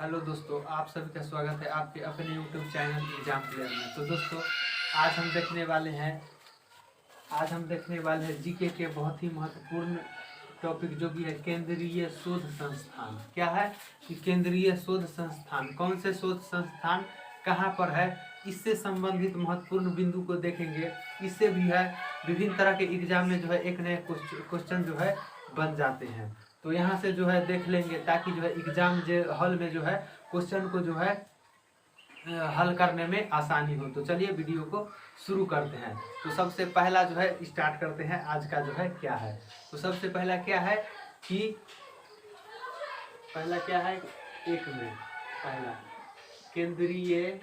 Hello दोस्तों, आप सभी का स्वागत है आपके अपने YouTube चैनल एग्जाम प्लेयर में। तो दोस्तों आज हम देखने वाले हैं जीके के बहुत ही महत्वपूर्ण टॉपिक जो भी है केंद्रीय शोध संस्थान। क्या है कि केंद्रीय शोध संस्थान कौन से शोध संस्थान कहाँ पर है, इससे संबंधित महत्वपूर्ण बिंदु को देखेंगे। इससे भी है विभिन्न तरह के एग्जाम में जो है एक नए क्वेश्चन जो है बन जाते हैं। तो यहाँ से जो है देख लेंगे ताकि जो है एग्जाम हॉल में जो है क्वेश्चन को जो है हल करने में आसानी हो। तो चलिए वीडियो को शुरू करते हैं। तो सबसे पहला जो है स्टार्ट करते हैं आज का जो है क्या है। तो सबसे पहला क्या है कि एक में पहला केंद्रीय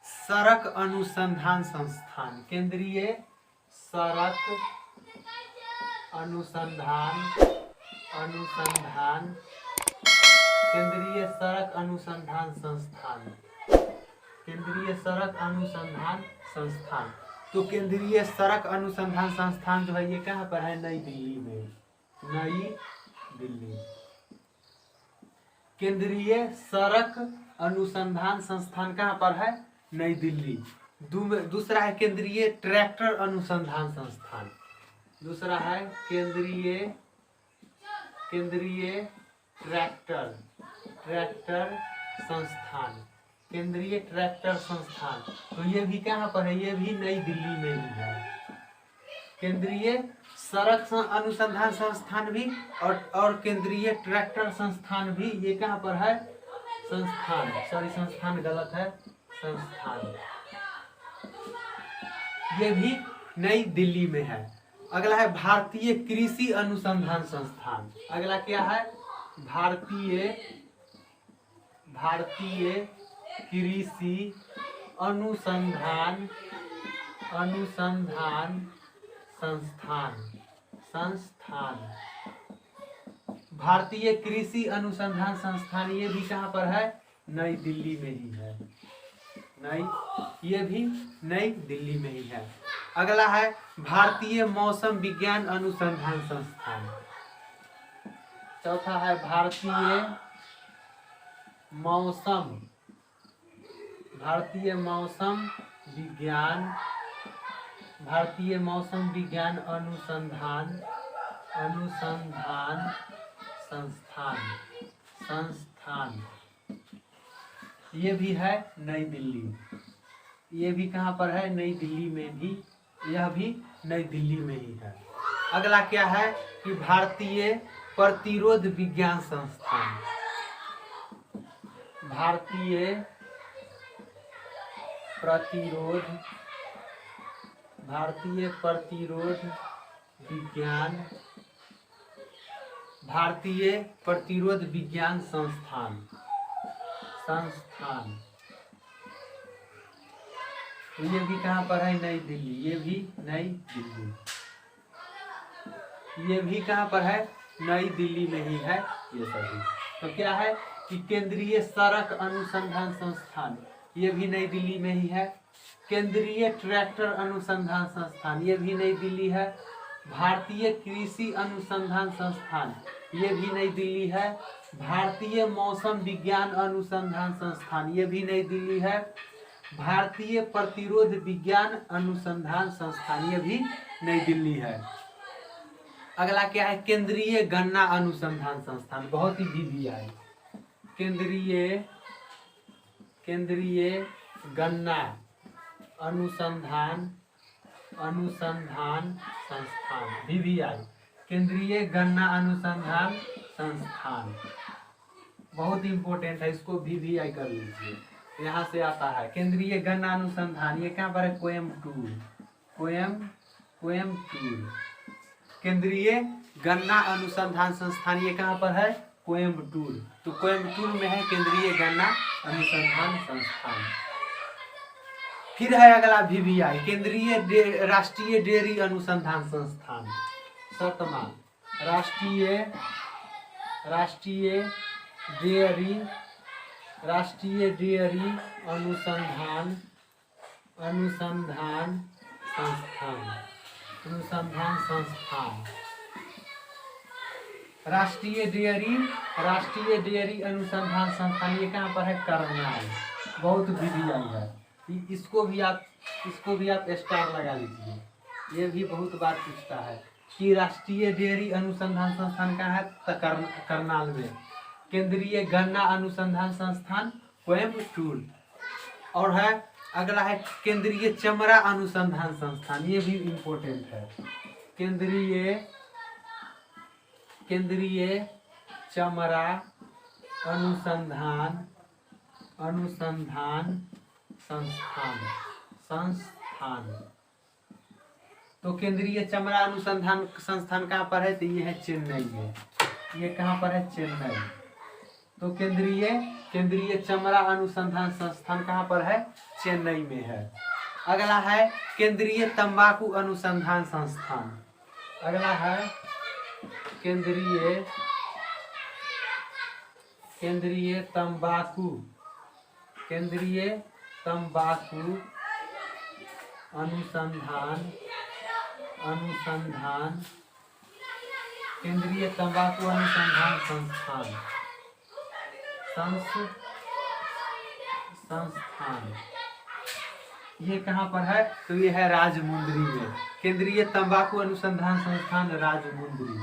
सड़क अनुसंधान संस्थान। केंद्रीय सड़क अनुसंधान संस्थान। तो केंद्रीय सड़क अनुसंधान संस्थान जो है ये कहाँ पर है? नई दिल्ली में। नई दिल्ली। केंद्रीय सड़क अनुसंधान संस्थान कहाँ पर है? नई दिल्ली। दूसरा है केंद्रीय ट्रैक्टर अनुसंधान संस्थान। दूसरा है केंद्रीय ट्रैक्टर संस्थान। केंद्रीय ट्रैक्टर संस्थान तो ये भी कहाँ पर है? ये भी नई दिल्ली में ही है। केंद्रीय सड़क अनुसंधान संस्थान भी और केंद्रीय ट्रैक्टर संस्थान भी ये कहाँ पर है? संस्थान गलत है, संस्थान। ये भी नई दिल्ली में है। अगला है भारतीय कृषि अनुसंधान संस्थान। अगला क्या है? भारतीय कृषि अनुसंधान संस्थान। भारतीय कृषि अनुसंधान संस्थान ये भी कहाँ पर है? नई दिल्ली में ही है। ये भी नई दिल्ली में ही है। अगला है भारतीय मौसम विज्ञान अनुसंधान संस्थान। चौथा है भारतीय मौसम विज्ञान अनुसंधान संस्थान। ये भी है नई दिल्ली। ये भी कहाँ पर है? नई दिल्ली में भी। यह भी नई दिल्ली में ही है। अगला क्या है कि भारतीय प्रतिरोध विज्ञान संस्थान। भारतीय प्रतिरोध विज्ञान संस्थान। तो ये भी कहाँ पर है? नई दिल्ली। ये भी नई दिल्ली। ये भी कहाँ पर है? नई दिल्ली में ही है ये सभी। तो क्या है कि केंद्रीय सड़क अनुसंधान संस्थान ये भी नई दिल्ली में ही है। केंद्रीय ट्रैक्टर अनुसंधान संस्थान ये भी नई दिल्ली है। भारतीय कृषि अनुसंधान संस्थान ये भी नई दिल्ली है। भारतीय मौसम विज्ञान अनुसंधान संस्थान ये भी नई दिल्ली है। भारतीय प्रतिरोध विज्ञान अनुसंधान संस्थान ये भी नई दिल्ली है। अगला क्या है? केंद्रीय गन्ना अनुसंधान संस्थान। बहुत ही VVI। केंद्रीय गन्ना अनुसंधान संस्थान VVI। केंद्रीय गन्ना अनुसंधान संस्थान बहुत इंपॉर्टेंट है, इसको VVI कर लीजिए। यहाँ से आता है केंद्रीय गन्ना अनुसंधान ये कहाँ पर है? कोयम्बटूर। केंद्रीय गन्ना अनुसंधान संस्थान ये कहाँ पर है? कोयम्बटूर। तो कोयम्बटूर में है केंद्रीय गन्ना अनुसंधान संस्थान। फिर है अगला VVI केंद्रीय राष्ट्रीय डेयरी अनुसंधान संस्थान। 7वां राष्ट्रीय डेयरी अनुसंधान संस्थान। राष्ट्रीय डेयरी अनुसंधान संस्थान, ये कहाँ पर है? करनाल। बहुत विधि आई है, इसको भी आप स्टार लगा लीजिए। ये भी बहुत बार पूछता है कि राष्ट्रीय डेयरी अनुसंधान संस्थान कहाँ है? करनाल में। केंद्रीय गन्ना अनुसंधान संस्थान कोयम्बटूर। और है अगला है केंद्रीय चमड़ा अनुसंधान संस्थान, ये भी इम्पोर्टेंट है। केंद्रीय चमड़ा अनुसंधान संस्थान। तो केंद्रीय चमड़ा अनुसंधान संस्थान कहाँ पर है? तो ये है चेन्नई में। ये कहाँ पर है? चेन्नई। तो केंद्रीय चमड़ा अनुसंधान संस्थान कहाँ पर है? चेन्नई में है। अगला है केंद्रीय तंबाकू अनुसंधान संस्थान। अगला है केंद्रीय तंबाकू अनुसंधान केंद्रीय तंबाकू अनुसंधान संस्थान ये कहाँ पर है? तो ये है राजमुंदरी में। केंद्रीय तंबाकू अनुसंधान संस्थान राजमुंदरी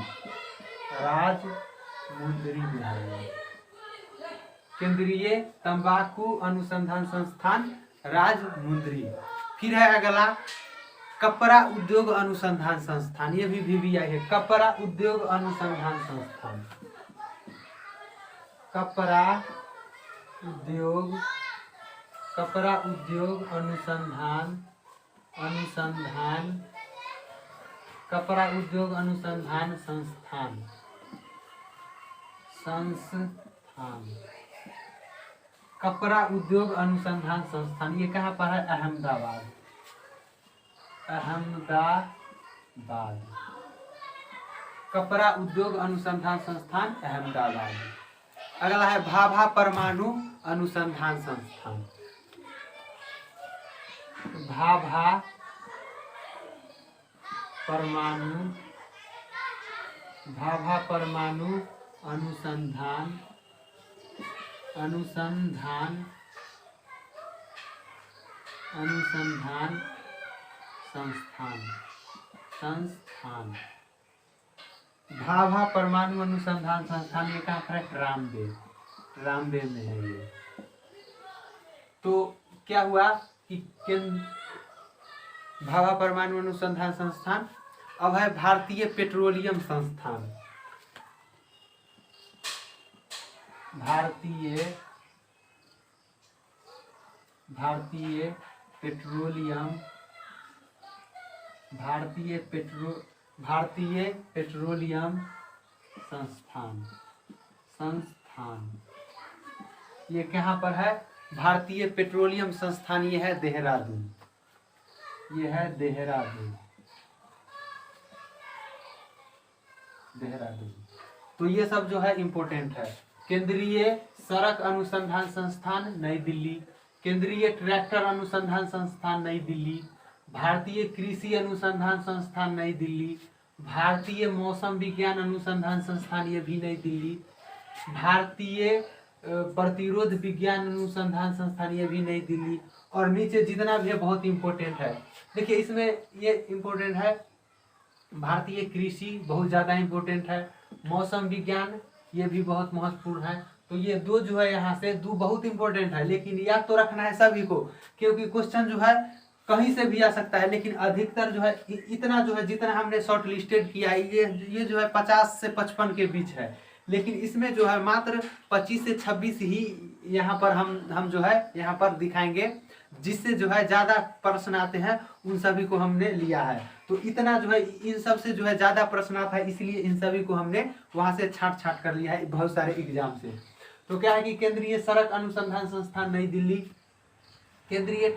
में है। केंद्रीय तंबाकू अनुसंधान संस्थान राजमुंदरी। फिर है अगला कपड़ा उद्योग अनुसंधान संस्थान, ये भी VVI है। कपड़ा उद्योग अनुसंधान संस्थान, कपड़ा उद्योग अनुसंधान संस्थान। कपड़ा उद्योग अनुसंधान संस्थान ये कहाँ पर है? अहमदाबाद। कपड़ा उद्योग अनुसंधान संस्थान अहमदाबाद। अगला है भाभा परमाणु अनुसंधान संस्थान। भाभा परमाणु अनुसंधान संस्थान। भाभा परमाणु अनुसंधान संस्थान ये कहाँ पर है? रामदेव में है ये। तो क्या हुआ कि भाभा परमाणु अनुसंधान संस्थान। अब है भारतीय पेट्रोलियम संस्थान। भारतीय पेट्रोलियम संस्थान ये कहाँ पर है? भारतीय पेट्रोलियम संस्थान ये है देहरादून। तो ये सब जो है इम्पोर्टेंट है। केंद्रीय सड़क अनुसंधान संस्थान नई दिल्ली। केंद्रीय ट्रैक्टर अनुसंधान संस्थान नई दिल्ली। भारतीय कृषि अनुसंधान संस्थान नई दिल्ली। भारतीय मौसम विज्ञान अनुसंधान संस्थान ये भी नई दिल्ली। भारतीय प्रतिरोध विज्ञान अनुसंधान संस्थान ये भी नई दिल्ली। और नीचे जितना भी है बहुत इम्पोर्टेंट है। देखिए इसमें ये इम्पोर्टेंट है, भारतीय कृषि बहुत ज़्यादा इम्पोर्टेंट है, मौसम विज्ञान ये भी बहुत महत्वपूर्ण है। तो ये दो जो है यहाँ से दो बहुत इम्पोर्टेंट है, लेकिन याद तो रखना है सभी को, क्योंकि क्वेश्चन जो है कहीं से भी आ सकता है। लेकिन अधिकतर जो है इतना जो है जितना हमने शॉर्ट लिस्टेड किया है ये जो है 50 से 55 के बीच है। लेकिन इसमें जो है मात्र 25 से 26 ही यहाँ पर हम जो है यहाँ पर दिखाएंगे, जिससे जो है ज़्यादा प्रश्न आते हैं उन सभी को हमने लिया है। तो इतना जो है इन सब से जो है ज़्यादा प्रश्न आता है, इसलिए इन सभी को हमने वहाँ से छाट कर लिया है बहुत सारे एग्जाम से। तो क्या है कि केंद्रीय सड़क अनुसंधान संस्थान नई दिल्ली, केंद्रीय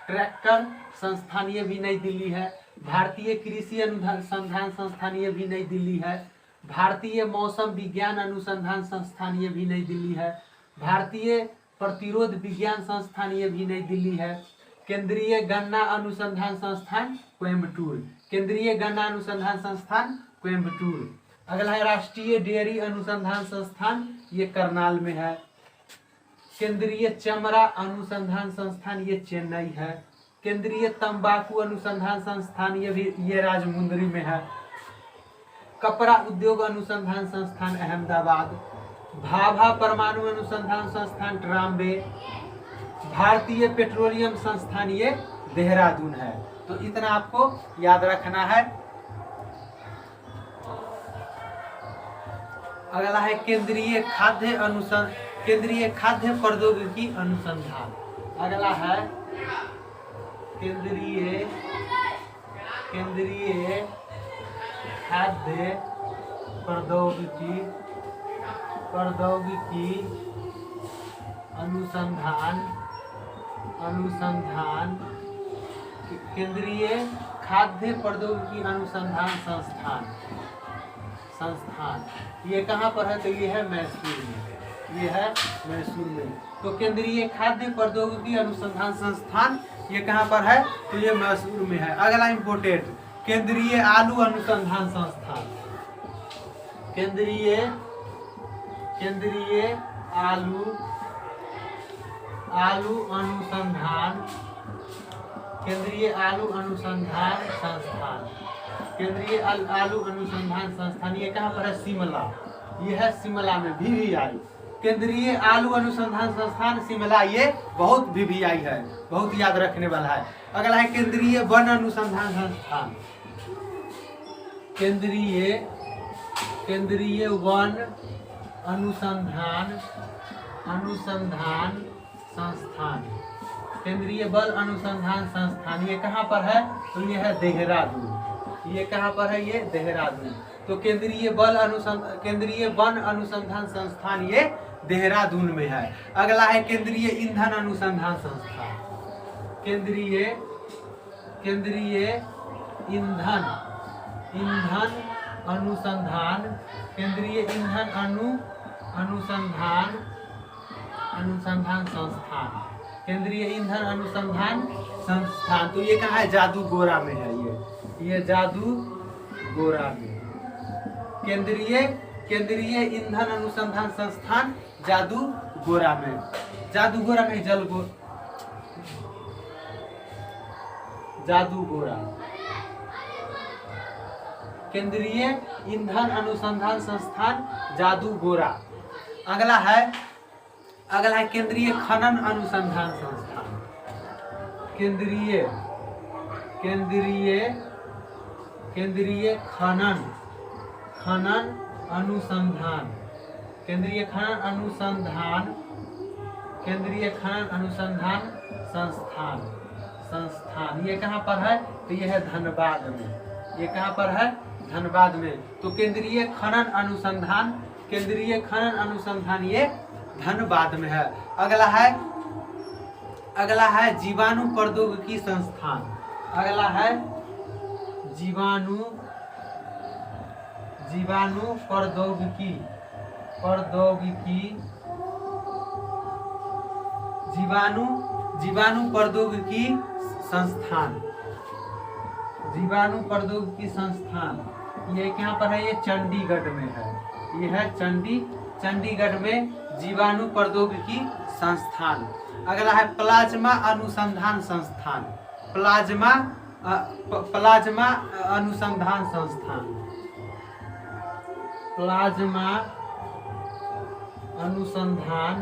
ट्रैक्टर संस्थान ये भी नई दिल्ली है, भारतीय कृषि अनुसंधान संस्थान ये भी नई दिल्ली है, भारतीय मौसम विज्ञान अनुसंधान संस्थान ये भी नई दिल्ली है, भारतीय प्रतिरोध विज्ञान संस्थान ये भी नई दिल्ली है, केंद्रीय गन्ना अनुसंधान संस्थान कोयम्बटूर, केंद्रीय गन्ना अनुसंधान संस्थान कोयम्बटूर, अगला है राष्ट्रीय डेयरी अनुसंधान संस्थान, ये करनाल में है। केंद्रीय चमड़ा अनुसंधान संस्थान, ये चेन्नई है। केंद्रीय तंबाकू अनुसंधान संस्थान, ये राजमुंदरी में है। कपड़ा उद्योग अनुसंधान संस्थान अहमदाबाद। भाभा परमाणु अनुसंधान संस्थान ट्राम्बे। भारतीय पेट्रोलियम संस्थान, ये देहरादून है। तो इतना आपको याद रखना है। अगला है केंद्रीय खाद्य प्रौद्योगिकी अनुसंधान। अगला है केंद्रीय खाद्य प्रौद्योगिकी अनुसंधान। केंद्रीय खाद्य प्रौद्योगिकी अनुसंधान संस्थान ये कहाँ पर है? तो ये है मैसूर में, ये है मैसूर में। तो केंद्रीय खाद्य प्रौद्योगिकी अनुसंधान संस्थान ये कहाँ पर है? तो ये मैसूर में है। अगला इम्पोर्टेंट, केंद्रीय आलू अनुसंधान संस्थान। केंद्रीय आलू अनुसंधान, केंद्रीय आलू अनुसंधान संस्थान। केंद्रीय आलू अनुसंधान संस्थान ये कहाँ पर है? शिमला, ये है शिमला में, VVI। केंद्रीय आलू अनुसंधान संस्थान शिमला, ये बहुत VVI है, बहुत याद रखने वाला है। अगला है केंद्रीय वन अनुसंधान संस्थान। केंद्रीय वन अनुसंधान संस्थान। केंद्रीय बल अनुसंधान संस्थान ये कहाँ पर है? तो ये है देहरादून। ये कहाँ पर है? ये देहरादून। तो केंद्रीय वन अनुसंधान संस्थान ये देहरादून में है। अगला है केंद्रीय ईंधन अनुसंधान संस्थान। केंद्रीय ईंधन अनुसंधान, केंद्रीय ईंधन अनुसंधान संस्थान। केंद्रीय ईंधन अनुसंधान संस्थान, तो ये कहाँ है? जादूगोरा में है, ये जादूगोरा में। केंद्रीय ईंधन अनुसंधान संस्थान जादूगोरा में, जादूगोरा। केंद्रीय ईंधन अनुसंधान संस्थान जादूगोरा। अगला है केंद्रीय खनन अनुसंधान संस्थान। केंद्रीय खनन अनुसंधान, केंद्रीय खनन अनुसंधान संस्थान ये कहाँ पर है? तो ये है धनबाद में। ये कहाँ पर है? धनबाद में। तो केंद्रीय खनन अनुसंधान ये धनबाद में है। अगला है जीवाणु प्रौद्योगिकी संस्थान। अगला है जीवाणु प्रौद्योगिकी संस्थान ये कहाँ पर है? ये चंडीगढ़ में है। ये है चंडीगढ़ में जीवाणु प्रौद्योगिकी संस्थान। अगला है प्लाज्मा अनुसंधान संस्थान। प्लाज्मा अनुसंधान संस्थान। प्लाज्मा अनुसंधान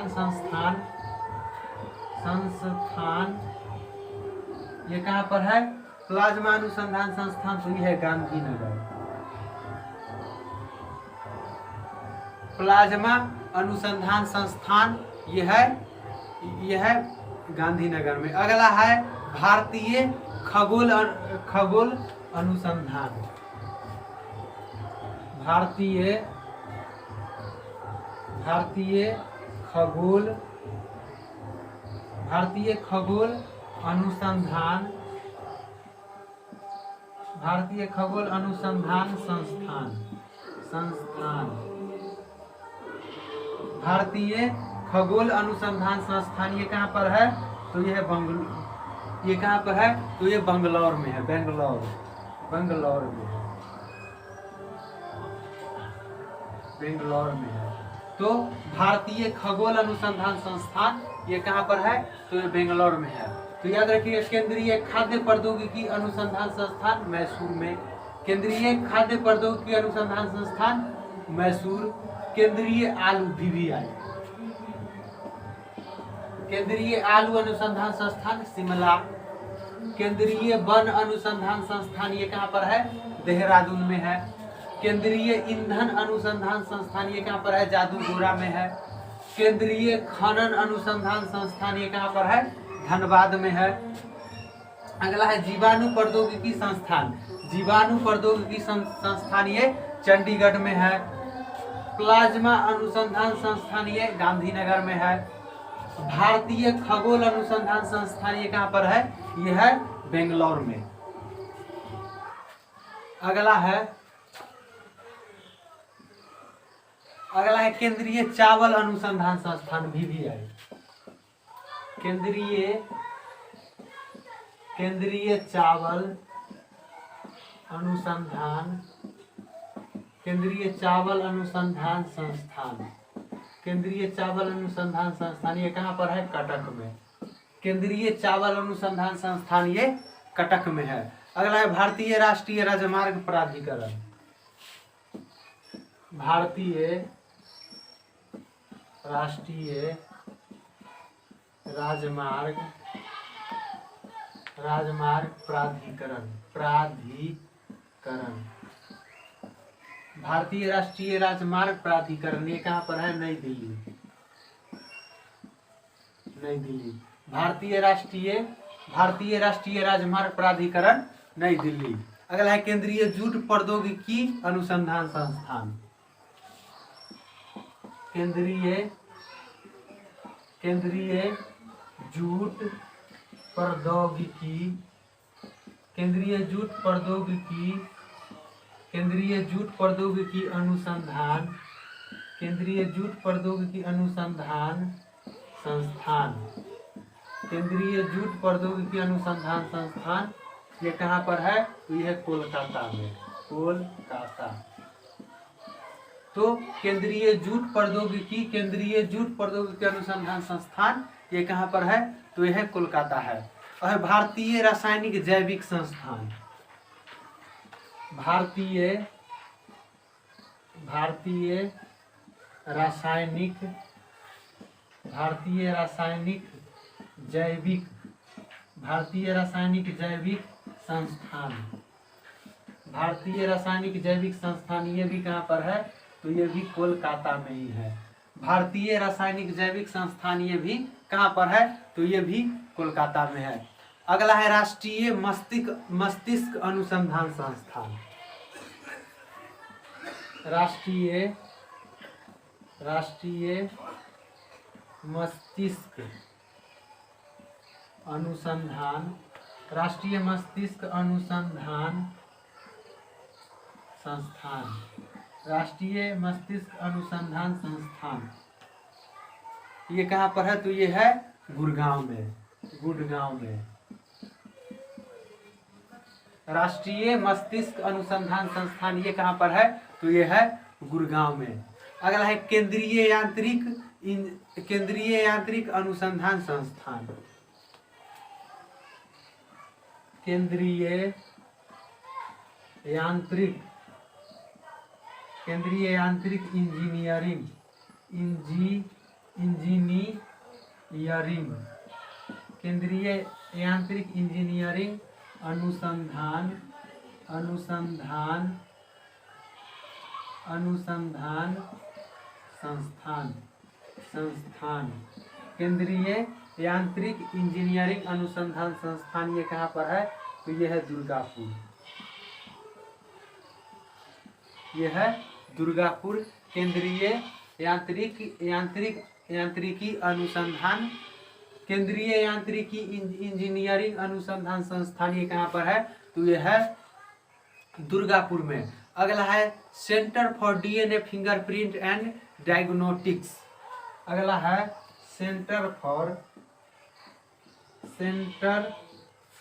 संस्थान ये कहाँ पर है? प्लाज्मा अनुसंधान संस्थान, तो ये है गांधीनगर। प्लाज्मा अनुसंधान संस्थान ये है गांधीनगर में। अगला है भारतीय खगोल अनुसंधान। भारतीय खगोल अनुसंधान संस्थान। भारतीय खगोल अनुसंधान संस्थान ये कहाँ पर है? तो ये है ये कहाँ पर है? तो ये बंगलौर में है, बेंगलौर, बंगलौर में है, बेंगलौर में है। तो भारतीय खगोल अनुसंधान संस्थान ये कहाँ पर है? तो ये बेंगलौर में है। तो याद रखिए, केंद्रीय खाद्य प्रौद्योगिकी अनुसंधान संस्थान मैसूर में, केंद्रीय खाद्य प्रौद्योगिकी अनुसंधान संस्थान मैसूर, केंद्रीय आलू VVI, केंद्रीय आलू अनुसंधान संस्थान शिमला, केंद्रीय वन अनुसंधान संस्थान ये कहाँ पर है? देहरादून में है, केंद्रीय ईंधन अनुसंधान संस्थान ये कहाँ पर है? जादूगोड़ा में है, केंद्रीय खनन अनुसंधान संस्थान ये कहाँ पर है? धनबाद में है। अगला है जीवाणु प्रौद्योगिकी संस्थान, जीवाणु प्रौद्योगिकी संस्थान ये चंडीगढ़ में है, प्लाज्मा अनुसंधान संस्थान ये गांधीनगर में है, भारतीय खगोल अनुसंधान संस्थान ये कहाँ पर है? ये है बेंगलौर में। अगला है केंद्रीय चावल अनुसंधान संस्थान VVI, केंद्रीय चावल अनुसंधान, केंद्रीय चावल अनुसंधान संस्थान, केंद्रीय चावल अनुसंधान संस्थान ये कहाँ पर है? कटक में, केंद्रीय चावल अनुसंधान संस्थान ये कटक में है। अगला है भारतीय राष्ट्रीय राजमार्ग प्राधिकरण, भारतीय राष्ट्रीय राजमार्ग प्राधिकरण, भारतीय राष्ट्रीय राजमार्ग प्राधिकरण ये कहाँ पर है? नई दिल्ली, नई दिल्ली, भारतीय राष्ट्रीय राजमार्ग प्राधिकरण नई दिल्ली। अगला है केंद्रीय जूट प्रौद्योगिकी अनुसंधान संस्थान, केंद्रीय जूट प्रौद्योगिकी, केंद्रीय जूट प्रौद्योगिकी अनुसंधान, केंद्रीय जूट प्रौद्योगिकी अनुसंधान संस्थान, केंद्रीय जूट प्रौद्योगिकी अनुसंधान संस्थान ये कहाँ पर है? तो यह कोलकाता में, कोलकाता। तो केंद्रीय जूट प्रौद्योगिकी अनुसंधान संस्थान ये कहाँ पर है? तो यह कोलकाता है। और भारतीय रासायनिक जैविक संस्थान, भारतीय रासायनिक जैविक संस्थान, भारतीय रासायनिक जैविक संस्थान ये भी कहाँ पर है? तो ये भी कोलकाता में ही है। भारतीय रासायनिक जैविक संस्थान ये भी कहाँ पर है? तो ये भी कोलकाता में है। अगला है राष्ट्रीय मस्तिष्क अनुसंधान संस्थान, राष्ट्रीय मस्तिष्क अनुसंधान संस्थान, राष्ट्रीय मस्तिष्क अनुसंधान संस्थान ये कहाँ पर है? तो ये है गुड़गांव में, राष्ट्रीय मस्तिष्क अनुसंधान संस्थान ये कहाँ पर है? तो ये है गुड़गांव में। अगला है केंद्रीय यांत्रिक अनुसंधान संस्थान, केंद्रीय यांत्रिक इंजीनियरिंग, केंद्रीय यांत्रिक इंजीनियरिंग अनुसंधान संस्थान, केंद्रीय यांत्रिक इंजीनियरिंग अनुसंधान संस्थान ये कहाँ पर है? तो ये है दुर्गापुर, ये है दुर्गापुर। केंद्रीय यांत्रिकी अनुसंधान, केंद्रीय यांत्रिकी इंजीनियरिंग अनुसंधान संस्थान ये कहाँ पर है? तो ये है दुर्गापुर में। अगला है centre for DNA fingerprint and diagnostics, अगला है centre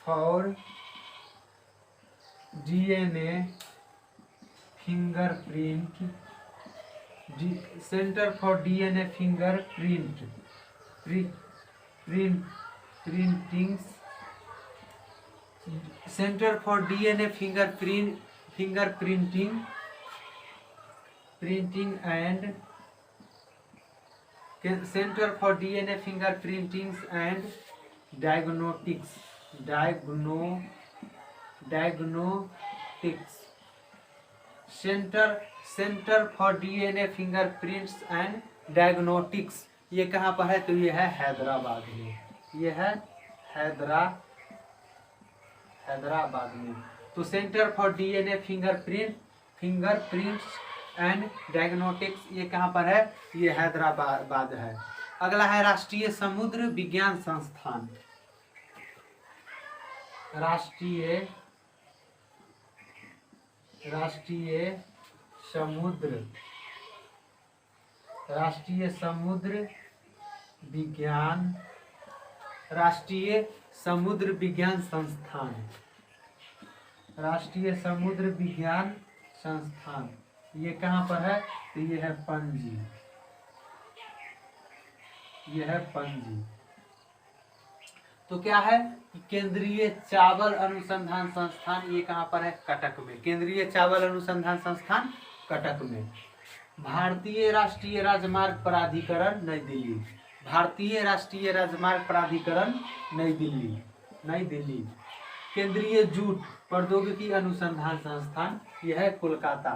for DNA fingerprint, centre for DNA fingerprint printing, centre for DNA fingerprinting and centre for DNA fingerprinting and diagnostics centre for DNA fingerprints and diagnostics, ये कहाँ पर है? तो ये है हैदराबाद में, ये है हैदराबाद में। तो centre for DNA fingerprints and diagnostics ये कहाँ पर है? ये हैदराबाद है। अगला है राष्ट्रीय समुद्र विज्ञान संस्थान। राष्ट्रीय समुद्र विज्ञान संस्थान, राष्ट्रीय समुद्र विज्ञान संस्थान ये कहाँ पर है? तो ये है पणजी, ये है पणजी। तो क्या है? केंद्रीय चावल अनुसंधान संस्थान ये कहाँ पर है? कटक में, केंद्रीय चावल अनुसंधान संस्थान कटक में। भारतीय राष्ट्रीय राजमार्ग प्राधिकरण नई दिल्ली, भारतीय राष्ट्रीय राजमार्ग प्राधिकरण नई दिल्ली। केंद्रीय जूट प्रौद्योगिकी अनुसंधान संस्थान यह है कोलकाता,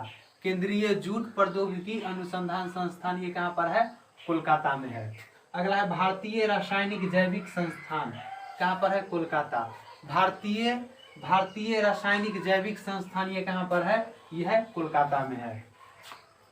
केंद्रीय जूट प्रौद्योगिकी अनुसंधान संस्थान ये कहाँ पर है? कोलकाता में है। अगला है भारतीय रासायनिक जैविक संस्थान, कहाँ पर है? कोलकाता। भारतीय रासायनिक जैविक संस्थान ये कहाँ पर है? यह है कोलकाता में है।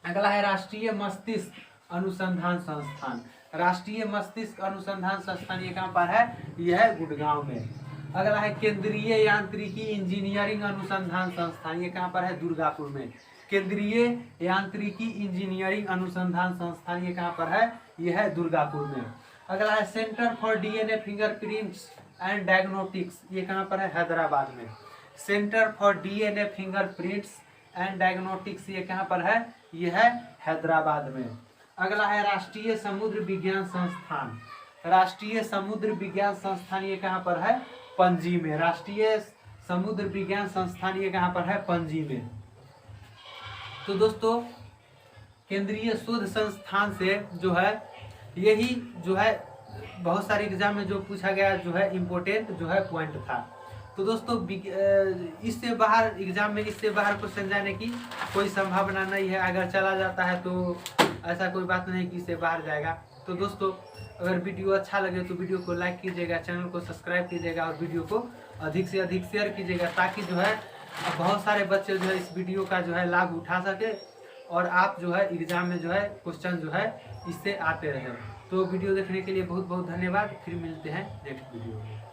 अगला है राष्ट्रीय मस्तिष्क अनुसंधान संस्थान, राष्ट्रीय मस्तिष्क अनुसंधान संस्थान ये कहाँ पर है? यह है गुड़गांव में। अगला है केंद्रीय यांत्रिकी इंजीनियरिंग अनुसंधान संस्थान ये कहाँ पर है? दुर्गापुर में। केंद्रीय यांत्रिकी इंजीनियरिंग अनुसंधान संस्थान ये कहाँ पर है? यह है दुर्गापुर में। अगला है centre for DNA fingerprints and diagnostics ये कहाँ पर है? हैदराबाद में। Centre for DNA fingerprints and diagnostics ये कहाँ पर है? यह है हैदराबाद में। अगला है राष्ट्रीय समुद्र विज्ञान संस्थान, राष्ट्रीय समुद्र विज्ञान संस्थान ये कहाँ पर है? पणजी में। राष्ट्रीय समुद्र विज्ञान संस्थान ये कहाँ पर है? पणजी में। तो दोस्तों केंद्रीय शोध संस्थान से जो है यही जो है बहुत सारे एग्जाम में जो पूछा गया जो है इम्पोर्टेंट जो है पॉइंट था। तो दोस्तों इससे बाहर एग्जाम में इससे बाहर क्वेश्चन जाने की कोई संभावना नहीं है। अगर चला जाता है तो ऐसा कोई बात नहीं कि इससे बाहर जाएगा। तो दोस्तों अगर वीडियो अच्छा लगे तो वीडियो को लाइक कीजिएगा, चैनल को सब्सक्राइब कीजिएगा और वीडियो को अधिक से अधिक शेयर कीजिएगा, ताकि जो है बहुत सारे बच्चे जो है इस वीडियो का जो है लाभ उठा सके और आप जो है एग्जाम में जो है क्वेश्चन जो है इससे आते रहे। तो वीडियो देखने के लिए बहुत बहुत धन्यवाद। फिर मिलते हैं नेक्स्ट वीडियो में।